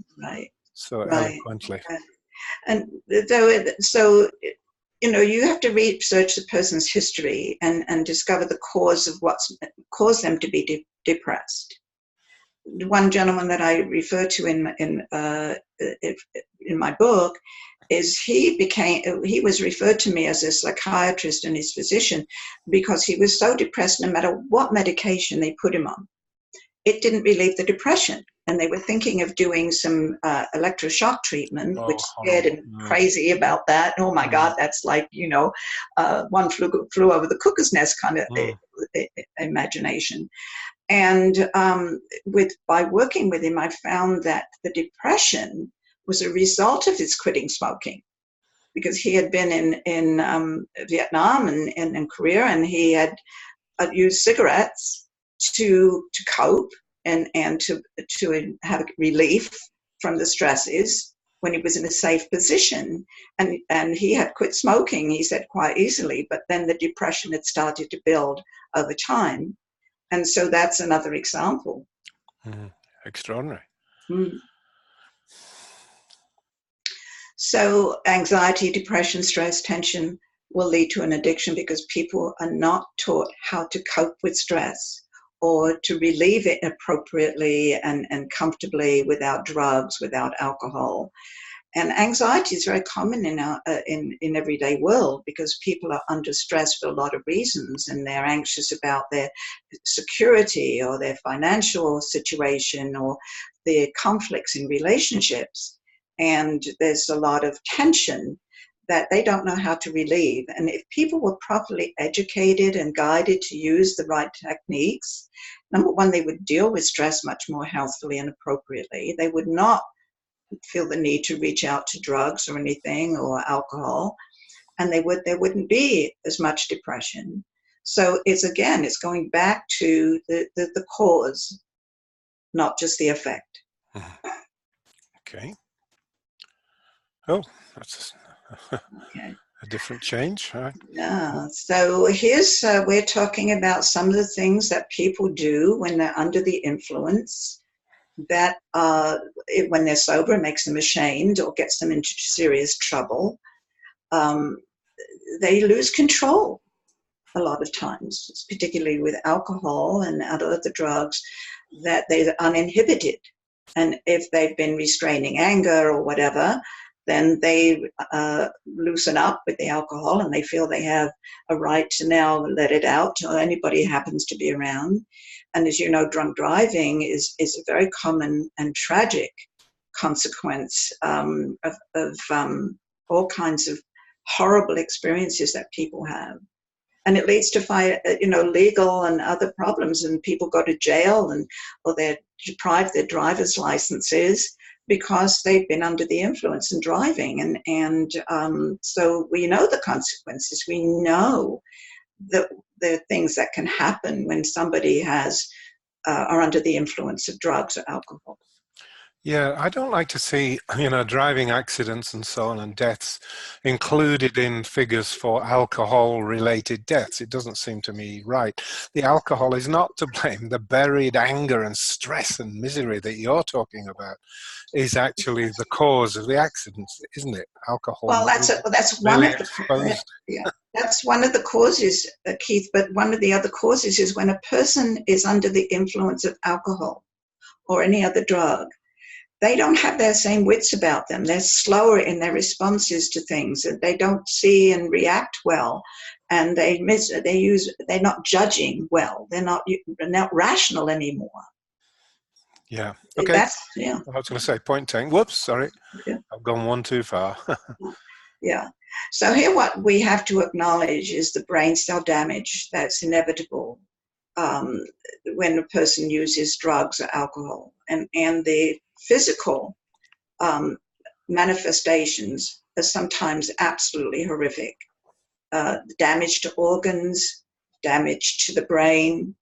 eloquently.
And so, you have to research the person's history and discover the cause of what's caused them to be depressed. One gentleman that I refer to in my book is he was referred to me as a psychiatrist and his physician because he was so depressed no matter what medication they put him on. It didn't relieve the depression. And they were thinking of doing some electroshock treatment, which scared him crazy about that. Oh my God, that's like, one flew over the cuckoo's nest kind of imagination. And by working with him, I found that the depression was a result of his quitting smoking, because he had been in Vietnam and in Korea, and he had used cigarettes to cope and to have relief from the stresses when he was in a safe position. And he had quit smoking, he said, quite easily, but then the depression had started to build over time. And so that's another example.
Extraordinary.
So anxiety, depression, stress, tension will lead to an addiction because people are not taught how to cope with stress or to relieve it appropriately and comfortably without drugs, without alcohol. And anxiety is very common in our in everyday world because people are under stress for a lot of reasons, and they're anxious about their security or their financial situation or their conflicts in relationships. And there's a lot of tension that they don't know how to relieve. And if people were properly educated and guided to use the right techniques, number one, they would deal with stress much more healthfully and appropriately. They would not feel the need to reach out to drugs or anything or alcohol, and there wouldn't be as much depression. So it's going back to the cause, not just the effect.
Okay. Oh, that's a different change. Right.
Yeah. So here's we're talking about some of the things that people do when they're under the influence that when they're sober makes them ashamed or gets them into serious trouble. They lose control a lot of times, particularly with alcohol and other drugs, that they're uninhibited. And if they've been restraining anger or whatever, then they loosen up with the alcohol and they feel they have a right to now let it out to anybody who happens to be around. And as you know, drunk driving is a very common and tragic consequence of all kinds of horrible experiences that people have. And it leads to legal and other problems, and people go to jail or they're deprived their driver's licenses because they've been under the influence and driving. And so we know the consequences. We know the things that can happen when somebody are under the influence of drugs or alcohol.
Yeah, I don't like to see, driving accidents and so on and deaths included in figures for alcohol-related deaths. It doesn't seem to me right. The alcohol is not to blame. The buried anger and stress and misery that you're talking about is actually the cause of the accidents, isn't it? Alcohol.
Well, that's one of the that's one of the causes, Keith. But one of the other causes is when a person is under the influence of alcohol or any other drug. They don't have their same wits about them. They're slower in their responses to things. They don't see and react well, and they're not judging well. They're not rational anymore.
Yeah. Okay. I was going to say point taken. Whoops, sorry. Yeah. I've gone one too far.
Yeah. So here what we have to acknowledge is the brain cell damage that's inevitable when a person uses drugs or alcohol, and the physical manifestations are sometimes absolutely horrific. Damage to organs, damage to the brain,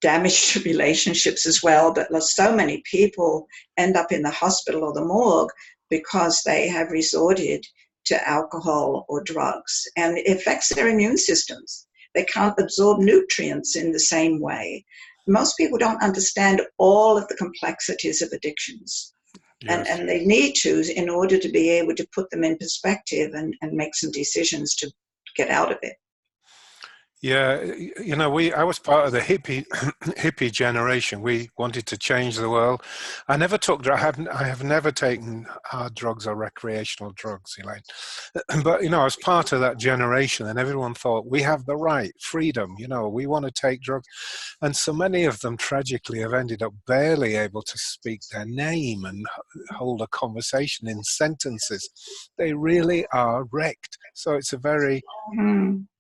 damage to relationships as well. But so many people end up in the hospital or the morgue because they have resorted to alcohol or drugs, and it affects their immune systems. They can't absorb nutrients in the same way. Most people don't understand all of the complexities of addictions.
Yes.
And they need to in order to be able to put them in perspective and make some decisions to get out of it.
Yeah, you know, I was part of the hippie generation. We wanted to change the world. I never took, I have never taken hard drugs or recreational drugs, Elaine. But, you know, I was part of that generation, and everyone thought we have the right, freedom, you know, we want to take drugs. And so many of them tragically have ended up barely able to speak their name and hold a conversation in sentences. They really are wrecked. So it's a very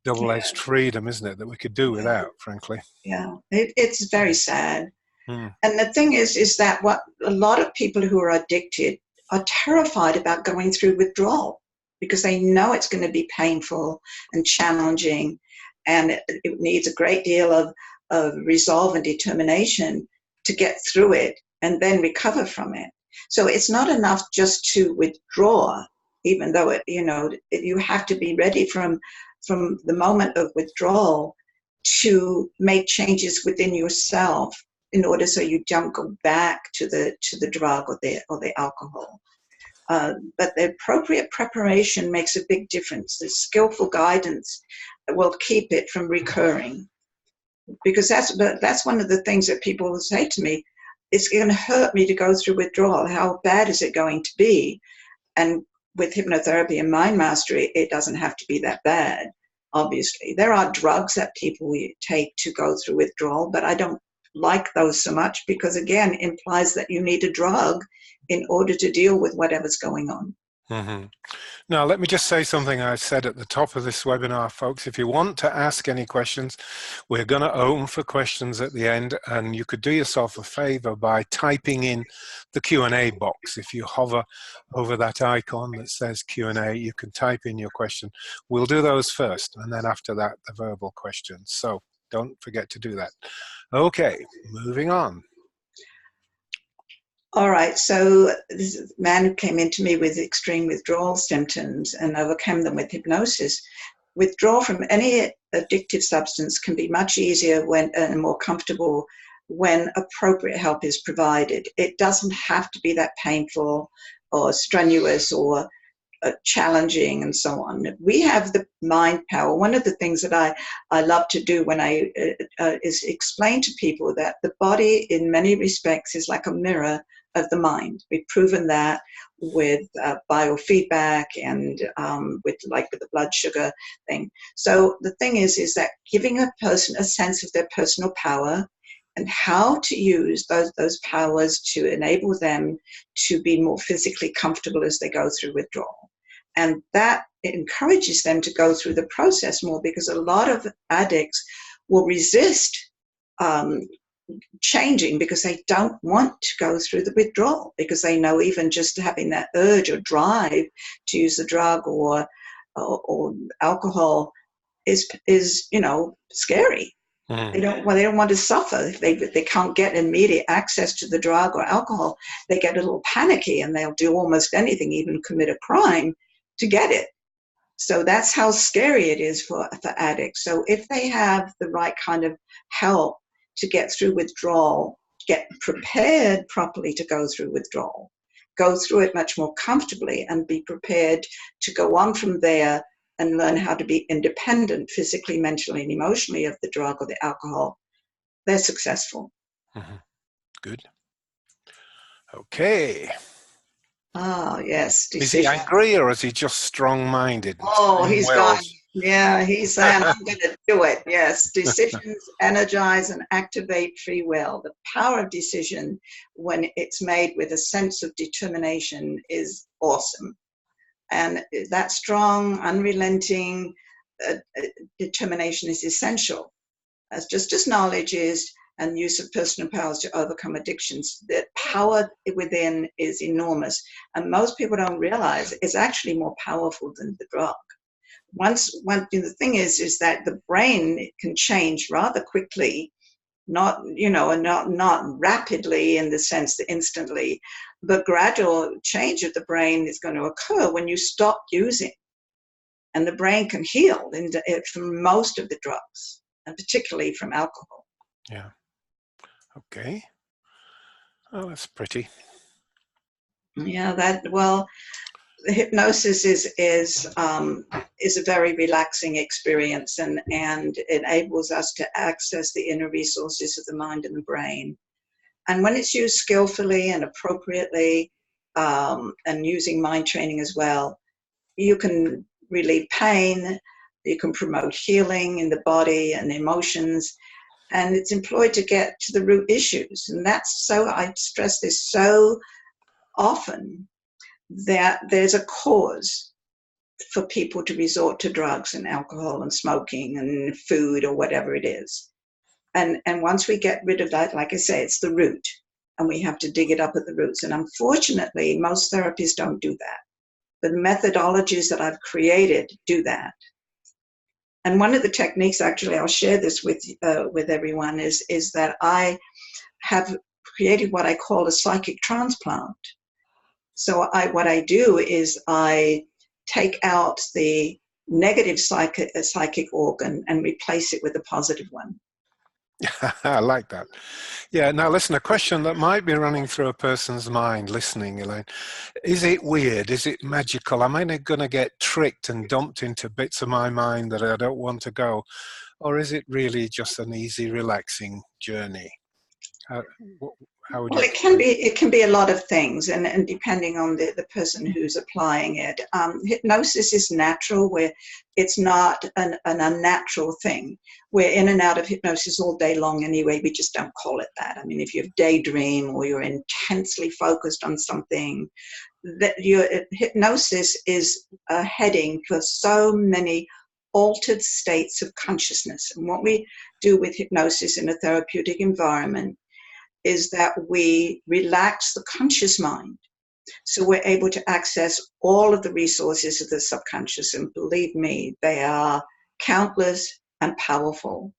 double-edged freedom, isn't it, that we could do without, frankly.
Yeah, it's very sad.
Mm.
And the thing is that what a lot of people who are addicted are terrified about going through withdrawal because they know it's going to be painful and challenging, and it needs a great deal of resolve and determination to get through it and then recover from it. So it's not enough just to withdraw, even though you have to be ready from the moment of withdrawal to make changes within yourself in order so you don't go back to the drug or the alcohol. But the appropriate preparation makes a big difference. The skillful guidance will keep it from recurring, because that's one of the things that people will say to me. It's going to hurt me to go through withdrawal. How bad is it going to be? And with hypnotherapy and mind mastery, it doesn't have to be that bad. Obviously, there are drugs that people take to go through withdrawal, but I don't like those so much because, again, it implies that you need a drug in order to deal with whatever's going on.
Mm-hmm. Now, let me just say something I said at the top of this webinar, folks. If you want to ask any questions, we're going to open for questions at the end, and you could do yourself a favor by typing in the Q&A box. If you hover over that icon that says Q&A, you can type in your question. We'll do those first, and then after that, the verbal questions. So don't forget to do that. Okay, moving on.
All right, so this man who came into me with extreme withdrawal symptoms and overcame them with hypnosis. Withdrawal from any addictive substance can be much easier and more comfortable when appropriate help is provided. It doesn't have to be that painful or strenuous or challenging and so on. We have the mind power. One of the things that I love to do when I is explain to people that the body in many respects is like a mirror of the mind. We've proven that with biofeedback and with the blood sugar thing. So the thing is that giving a person a sense of their personal power and how to use those powers to enable them to be more physically comfortable as they go through withdrawal. And that encourages them to go through the process more, because a lot of addicts will resist changing because they don't want to go through the withdrawal, because they know even just having that urge or drive to use the drug or alcohol is scary. They don't want to suffer. If they can't get immediate access to the drug or alcohol, they get a little panicky and they'll do almost anything, even commit a crime to get it. So that's how scary it is for addicts. So if they have the right kind of help to get through withdrawal, get prepared properly to go through withdrawal, go through it much more comfortably and be prepared to go on from there and learn how to be independent physically, mentally, and emotionally of the drug or the alcohol, they're successful.
Mm-hmm. Good. Okay.
Oh, yes.
Is he angry or is he just strong-minded?
Oh, he's gone. Yeah, he's saying, I'm going to do it. Yes. Decisions energize and activate free will. The power of decision, when it's made with a sense of determination, is awesome. And that strong, unrelenting determination is essential. As just as knowledge is, and use of personal powers to overcome addictions, the power within is enormous. And most people don't realize it's actually more powerful than the drug. The thing is that the brain can change rather quickly, not rapidly in the sense that instantly, but gradual change of the brain is going to occur when you stop using. And the brain can heal from most of the drugs, and particularly from alcohol.
Yeah. Okay. Oh, that's pretty.
Yeah, hypnosis is a very relaxing experience, and enables us to access the inner resources of the mind and the brain. And when it's used skillfully and appropriately, and using mind training as well, you can relieve pain, you can promote healing in the body and emotions, and it's employed to get to the root issues. And I stress this so often, that there's a cause for people to resort to drugs and alcohol and smoking and food or whatever it is. And once we get rid of that, like I say, it's the root, and we have to dig it up at the roots. And unfortunately, most therapies don't do that. The methodologies that I've created do that. And one of the techniques, actually, I'll share this with everyone, is that I have created what I call a psychic transplant. So what I do is I take out the negative psychic organ and replace it with a positive one.
I like that. Yeah, now listen, a question that might be running through a person's mind listening, Elaine. Is it weird? Is it magical? Am I going to get tricked and dumped into bits of my mind that I don't want to go? Or is it really just an easy, relaxing journey? How would you
Well,
explain?
it can be a lot of things, and depending on the person who's applying it. Hypnosis is natural, where it's not an unnatural thing. We're in and out of hypnosis all day long anyway, we just don't call it that. I mean, if you daydream or you're intensely focused on something, that your hypnosis is a heading for so many altered states of consciousness. And what we do with hypnosis in a therapeutic environment is that we relax the conscious mind. So we're able to access all of the resources of the subconscious. And believe me, they are countless and powerful.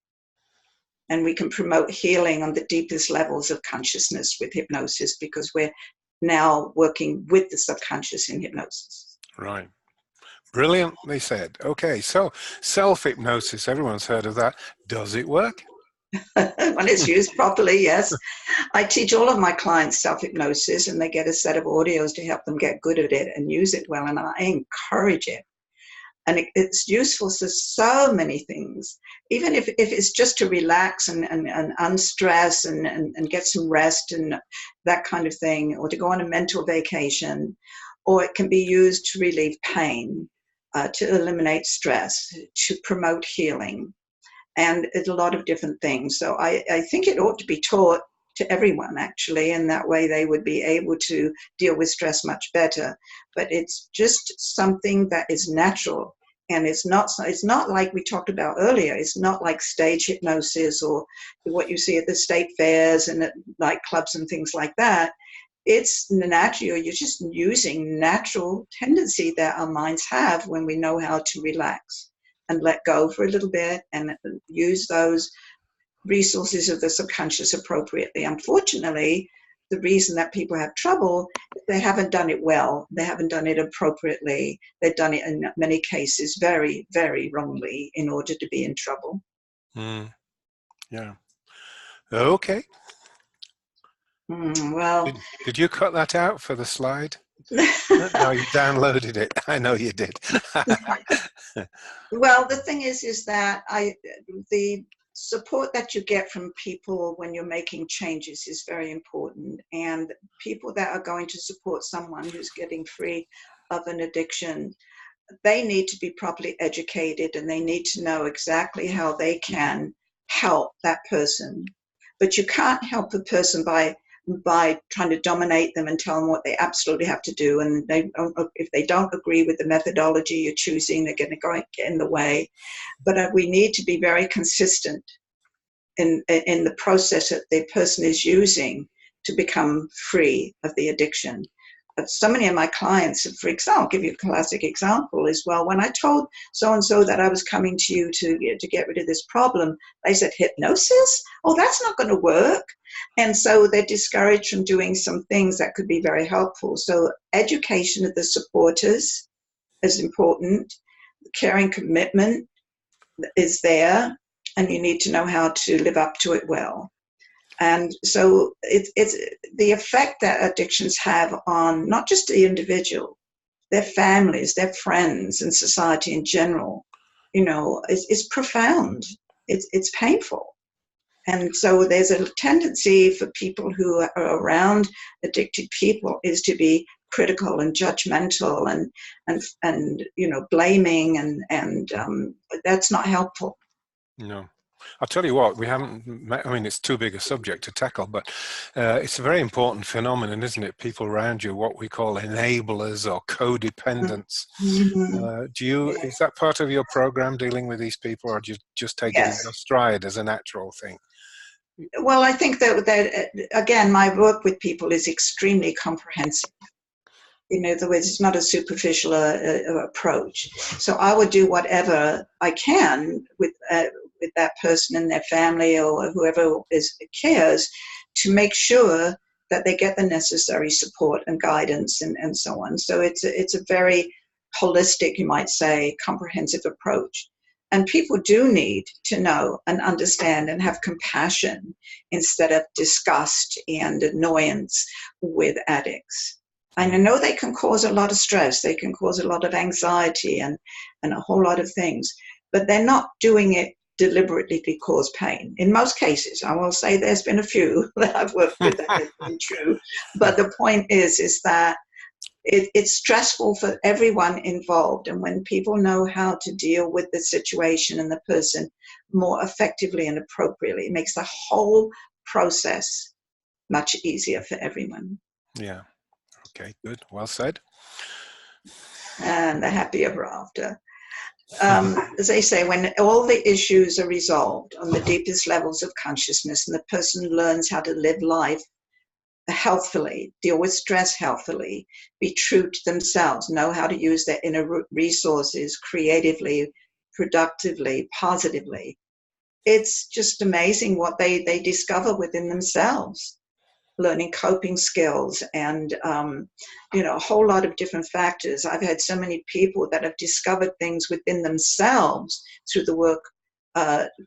And we can promote healing on the deepest levels of consciousness with hypnosis, because we're now working with the subconscious in hypnosis.
Right. Brilliantly said. Okay, so self-hypnosis, everyone's heard of that. Does it work?
When it's used properly, yes. I teach all of my clients self-hypnosis, and they get a set of audios to help them get good at it and use it well, and I encourage it. And it's useful for so many things, even if it's just to relax and unstress and get some rest and that kind of thing, or to go on a mental vacation, or it can be used to relieve pain, to eliminate stress, to promote healing. And it's a lot of different things. So I think it ought to be taught to everyone, actually, and that way they would be able to deal with stress much better. But it's just something that is natural, and it's not like we talked about earlier. It's not like stage hypnosis or what you see at the state fairs and at nightclubs and things like that. It's natural. You're just using natural tendency that our minds have when we know how to relax and let go for a little bit and use those resources of the subconscious appropriately. Unfortunately, the reason that people have trouble is they haven't done it well. They haven't done it appropriately. They've done it in many cases very, very wrongly in order to be in trouble.
Yeah. Okay.
Well,
did you cut that out for the slide? No, you downloaded it. I know you did.
Well, the thing is that the support that you get from people when you're making changes is very important. And people that are going to support someone who's getting free of an addiction, they need to be properly educated, and they need to know exactly how they can help that person. But you can't help a person by trying to dominate them and tell them what they absolutely have to do. And if they don't agree with the methodology you're choosing, they're going to get in the way. But we need to be very consistent in the process that the person is using to become free of the addiction. But so many of my clients, for example, I'll give you a classic example as well. When I told so-and-so that I was coming to you to get rid of this problem, they said, hypnosis? Oh, that's not going to work. And so they're discouraged from doing some things that could be very helpful. So education of the supporters is important. The caring commitment is there, and you need to know how to live up to it well. And so it's the effect that addictions have on not just the individual, their families, their friends, and society in general, is profound. It's painful. And so there's a tendency for people who are around addicted people is to be critical and judgmental and blaming, and that's not helpful.
No. I'll tell you what, we haven't, I mean, it's too big a subject to tackle, but it's a very important phenomenon, isn't it? People around you, what we call enablers or codependents.
Mm-hmm.
Is that part of your program, dealing with these people, or do you just take it in
Yes.
your stride as a natural thing?
Well, I think that again, my work with people is extremely comprehensive. In other words, it's not a superficial approach. So I would do whatever I can with that person and their family or whoever cares to make sure that they get the necessary support and guidance and so on. So it's a very holistic, you might say, comprehensive approach. And people do need to know and understand and have compassion instead of disgust and annoyance with addicts. And I know they can cause a lot of stress, they can cause a lot of anxiety and a whole lot of things, but they're not doing it deliberately to cause pain. In most cases, I will say there's been a few that I've worked with that has been true. But the point is that it's stressful for everyone involved. And when people know how to deal with the situation and the person more effectively and appropriately, it makes the whole process much easier for everyone.
Yeah. Okay, good. Well said.
And the happy ever after. As they say, when all the issues are resolved on the deepest levels of consciousness and the person learns how to live life healthfully, deal with stress healthfully, be true to themselves, know how to use their inner resources creatively, productively, positively, it's just amazing what they discover within themselves. Learning coping skills and a whole lot of different factors. I've had so many people that have discovered things within themselves through the work,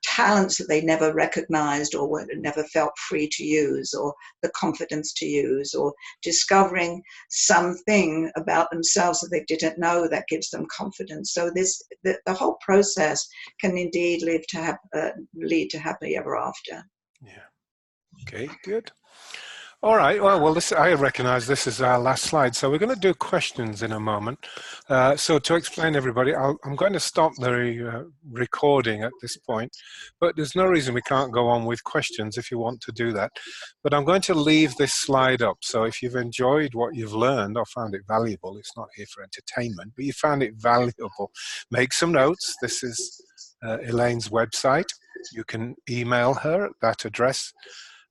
talents that they never recognized or never felt free to use, or the confidence to use, or discovering something about themselves that they didn't know that gives them confidence. So the whole process can indeed lead to happily ever after.
Yeah. Okay, good. All right. Well, I recognize this is our last slide, so we're going to do questions in a moment. So to explain everybody, I'm going to stop the recording at this point, but there's no reason we can't go on with questions if you want to do that. But I'm going to leave this slide up, so if you've enjoyed what you've learned or found it valuable, it's not here for entertainment, but you found it valuable, make some notes. This is Elaine's website. You can email her at that address.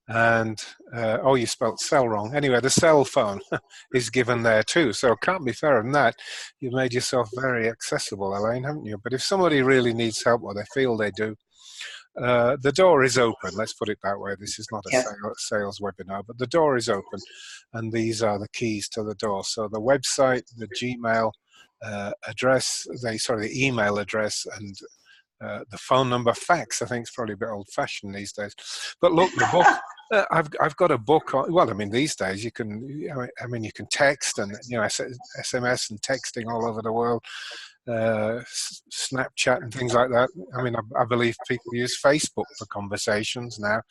And oh, you spelled cell wrong. Anyway, the cell phone is given there too, so it can't be fairer than that. You've made yourself very accessible, Elaine, haven't you? But if somebody really needs help, or they feel they do, the door is open. Let's put it that way. This is not a sales webinar, but the door is open, and these are the keys to the door. So the website, the Gmail address, the email address, and the phone number. Fax, I think, is probably a bit old-fashioned these days. But look, the book. I've got a book on, well, I mean, these days you can, you can text and, SMS and texting all over the world, Snapchat and things like that. I mean, I believe people use Facebook for conversations now.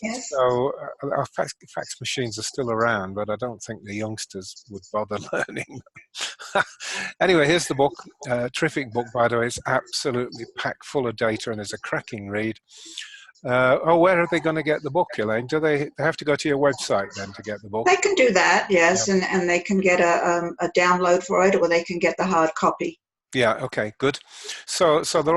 Yes.
So our fax machines are still around, but I don't think the youngsters would bother learning them. Anyway, here's the book. Terrific book, by the way. It's absolutely packed full of data and is a cracking read. Where are they going to get the book, Elaine? Do they have to go to your website then to get the book?
They can do that, yes, yeah. and they can get a download for it, or they can get the hard copy.
Yeah, okay, good. So the